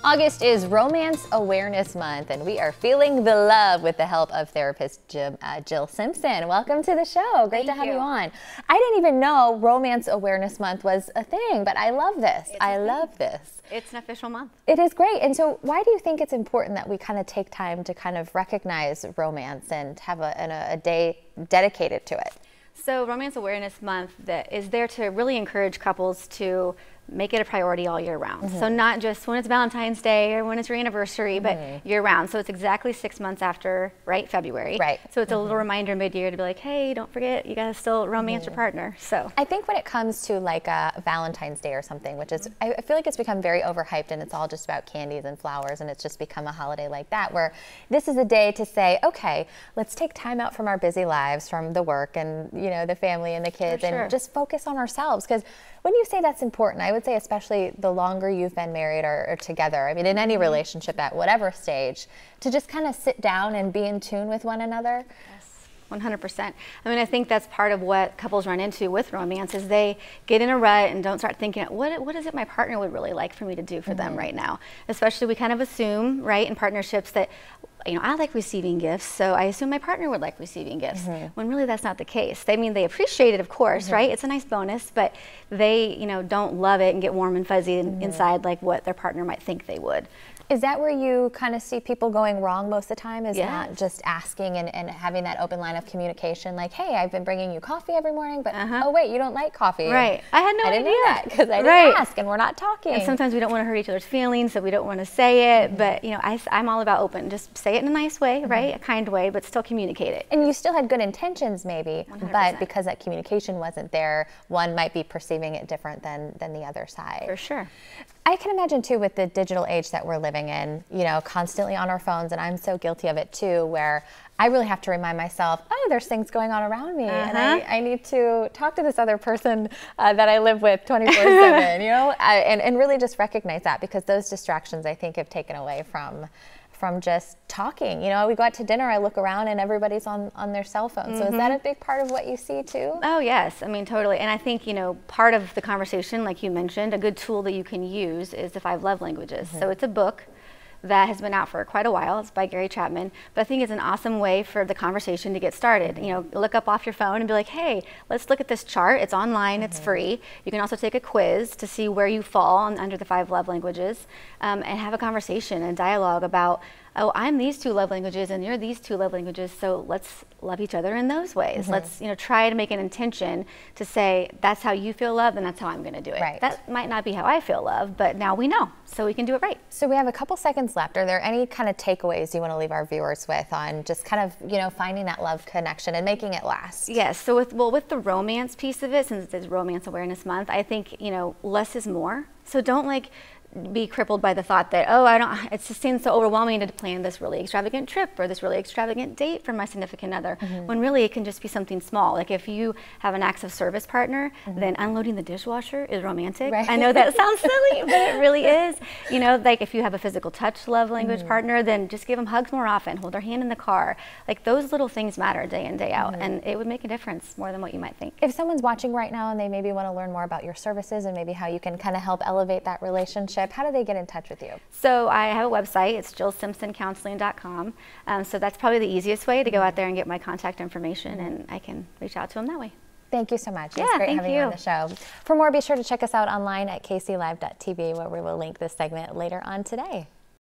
August is Romance Awareness Month, and we are feeling the love with the help of therapist Jill Simpson. Welcome to the show. Great to have you on. I didn't even know Romance Awareness Month was a thing, but I love this. I love this. It's an official month. It is great. And so why do you think it's important that we kind of take time to kind of recognize romance and have a day dedicated to it? So Romance Awareness Month that is there to really encourage couples to make it a priority all year round. So not just when it's Valentine's Day or when it's your anniversary, but year round. So it's exactly 6 months after, right, February. Right. So it's a little reminder mid-year to be like, hey, don't forget, you gotta still romance your partner. So I think when it comes to like a Valentine's Day or something, which is, I feel like it's become very overhyped and it's all just about candies and flowers, and it's just become a holiday like that, where this is a day to say, okay, let's take time out from our busy lives, from the work and, you know, the family and the kids, and just focus on ourselves. Because when you say that's important, I would say especially the longer you've been married or together, I mean, in any relationship at whatever stage, to just kind of sit down and be in tune with one another. Yes, 100%. I mean, I think that's part of what couples run into with romance is they get in a rut and don't start thinking, what is it my partner would really like for me to do for them right now? Especially we kind of assume, right, in partnerships that, you know, I like receiving gifts, so I assume my partner would like receiving gifts, when really that's not the case. They mean they appreciate it, of course, right? It's a nice bonus, but they, you know, don't love it and get warm and fuzzy inside like what their partner might think they would. Is that where you kind of see people going wrong most of the time? Is not just asking and having that open line of communication, like, hey, I've been bringing you coffee every morning, but oh wait, you don't like coffee. Right. I had no idea. I didn't know that because I didn't ask, and we're not talking. And sometimes we don't want to hurt each other's feelings, so we don't want to say it, but you know, I'm all about open. Just say it in a nice way, right? A kind way, but still communicate it. And you still had good intentions maybe, 100%. but because that communication wasn't there, one might be perceiving it different than the other side. For sure. I can imagine too with the digital age that we're living in, you know, constantly on our phones, and I'm so guilty of it too, where I really have to remind myself, oh, there's things going on around me, and I need to talk to this other person that I live with 24/7, you know, and really just recognize that, because those distractions I think have taken away from just talking. You know, we go out to dinner, I look around and everybody's on their cell phone. So is that a big part of what you see too? Oh yes, I mean totally. And I think, you know, part of the conversation, like you mentioned, a good tool that you can use is the 5 Love Languages. So it's a book that has been out for quite a while. It's by Gary Chapman, but I think it's an awesome way for the conversation to get started. You know, look up off your phone and be like, hey, let's look at this chart. It's online, it's free. You can also take a quiz to see where you fall under the 5 love languages, and have a conversation and dialogue about, oh, I'm these 2 love languages and you're these 2 love languages, so let's love each other in those ways. Let's, you know, try to make an intention to say, that's how you feel love and that's how I'm gonna do it. Right. That might not be how I feel love, but now we know, so we can do it right. So we have a couple seconds left. Are there any kind of takeaways you wanna leave our viewers with on just kind of, you know, finding that love connection and making it last? Yes, so with the romance piece of it, since it's Romance Awareness Month, I think, you know, less is more. So don't like be crippled by the thought that, oh, it just seems so overwhelming to plan this really extravagant trip or this really extravagant date for my significant other, when really it can just be something small. Like if you have an acts of service partner, then unloading the dishwasher is romantic. I know that sounds silly, but it really is. You know, like if you have a physical touch love language partner, then just give them hugs more often, hold their hand in the car. Like those little things matter day in, day out, and it would make a difference more than what you might think. If someone's watching right now and they maybe want to learn more about your services and maybe how you can kind of help elevate that relationship, how do they get in touch with you? So I have a website. It's jillsimpsoncounseling.com. So that's probably the easiest way to go out there and get my contact information, and I can reach out to them that way. Thank you so much. It's great having you on the show. For more, be sure to check us out online at kclive.tv, where we will link this segment later on today.